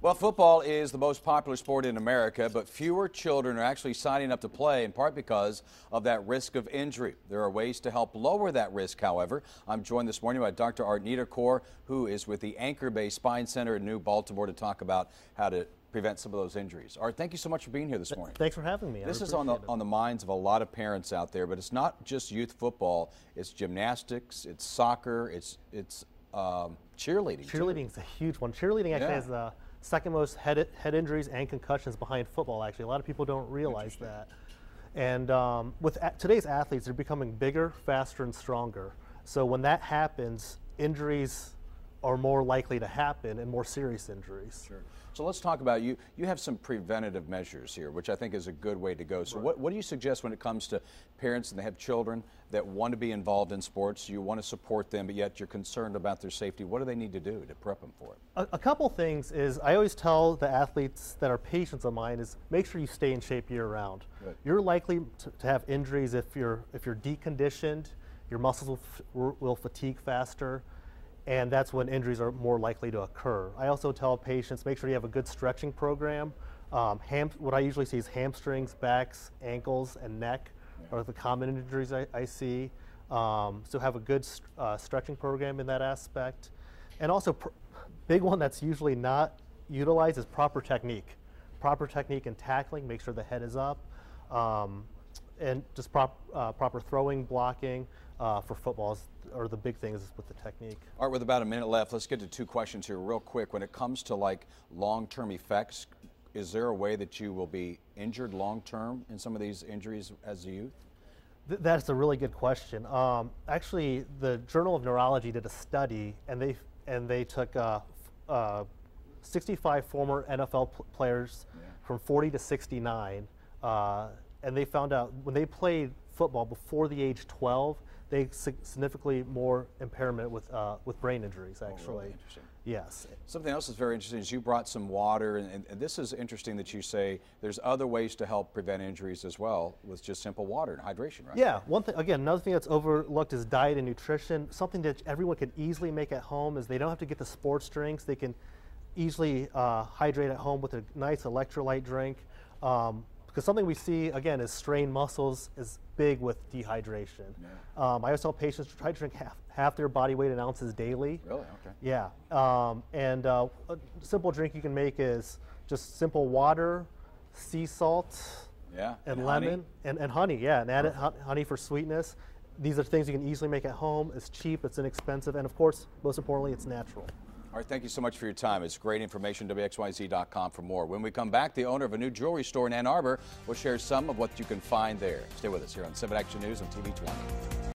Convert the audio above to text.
Well, football is the most popular sport in America, but fewer children are actually signing up to play, in part because of that risk of injury. There are ways to help lower that risk, however. I'm joined this morning by Dr. Art Niederkoohor, who is with the Anchor Bay Spine Center in New Baltimore to talk about how to prevent some of those injuries. Art, thank you so much for being here this morning. Thanks for having me. This is on the minds of a lot of parents out there, but it's not just youth football. It's gymnastics, it's soccer, it's cheerleading. Cheerleading is a huge one. Cheerleading actually has the second most head injuries and concussions behind football, actually. A lot of people don't realize that. And with today's athletes, they're becoming bigger, faster, and stronger. So when that happens, injuries are more likely to happen and more serious injuries. Sure. So let's talk about you. You have some preventative measures here, which I think is a good way to go. So what do you suggest when it comes to parents and they have children that want to be involved in sports? You want to support them, but yet you're concerned about their safety. What do they need to do to prep them for it? A couple things is I always tell the athletes that are patients of mine is make sure you stay in shape year round. Good. You're likely to have injuries if you're deconditioned, your muscles will fatigue faster, and that's when injuries are more likely to occur. I also tell patients, make sure you have a good stretching program. What I usually see is hamstrings, backs, ankles, and neck are the common injuries I see. So have a good stretching program in that aspect. And also, big one that's usually not utilized is proper technique. Proper technique in tackling, make sure the head is up, and just proper throwing, blocking for footballs are the big things with the technique. All right, with about a minute left, let's get to two questions here real quick. When it comes to like long-term effects, is there a way that you will be injured long-term in some of these injuries as a youth? That's a really good question. Actually, the Journal of Neurology did a study, and they took 65 former NFL players from 40 to 69, and they found out when they played football before the age 12, they significantly more impairment with brain injuries, actually. Oh, really interesting. Yes. Something else that's very interesting is you brought some water, and this is interesting that you say there's other ways to help prevent injuries as well with just simple water and hydration, right? Yeah. One thing, again, another thing that's overlooked is diet and nutrition. Something that everyone can easily make at home is they don't have to get the sports drinks. They can easily hydrate at home with a nice electrolyte drink. Because something we see, again, is strained muscles is big with dehydration. Yeah. I always tell patients to try to drink half their body weight in ounces daily. Really? Okay. Yeah. A simple drink you can make is just simple water, sea salt, and lemon, honey. And honey, yeah, and add honey for sweetness. These are things you can easily make at home. It's cheap, it's inexpensive, and of course, most importantly, it's natural. All right, thank you so much for your time. It's great information, WXYZ.com for more. When we come back, the owner of a new jewelry store in Ann Arbor will share some of what you can find there. Stay with us here on 7 Action News on TV 20.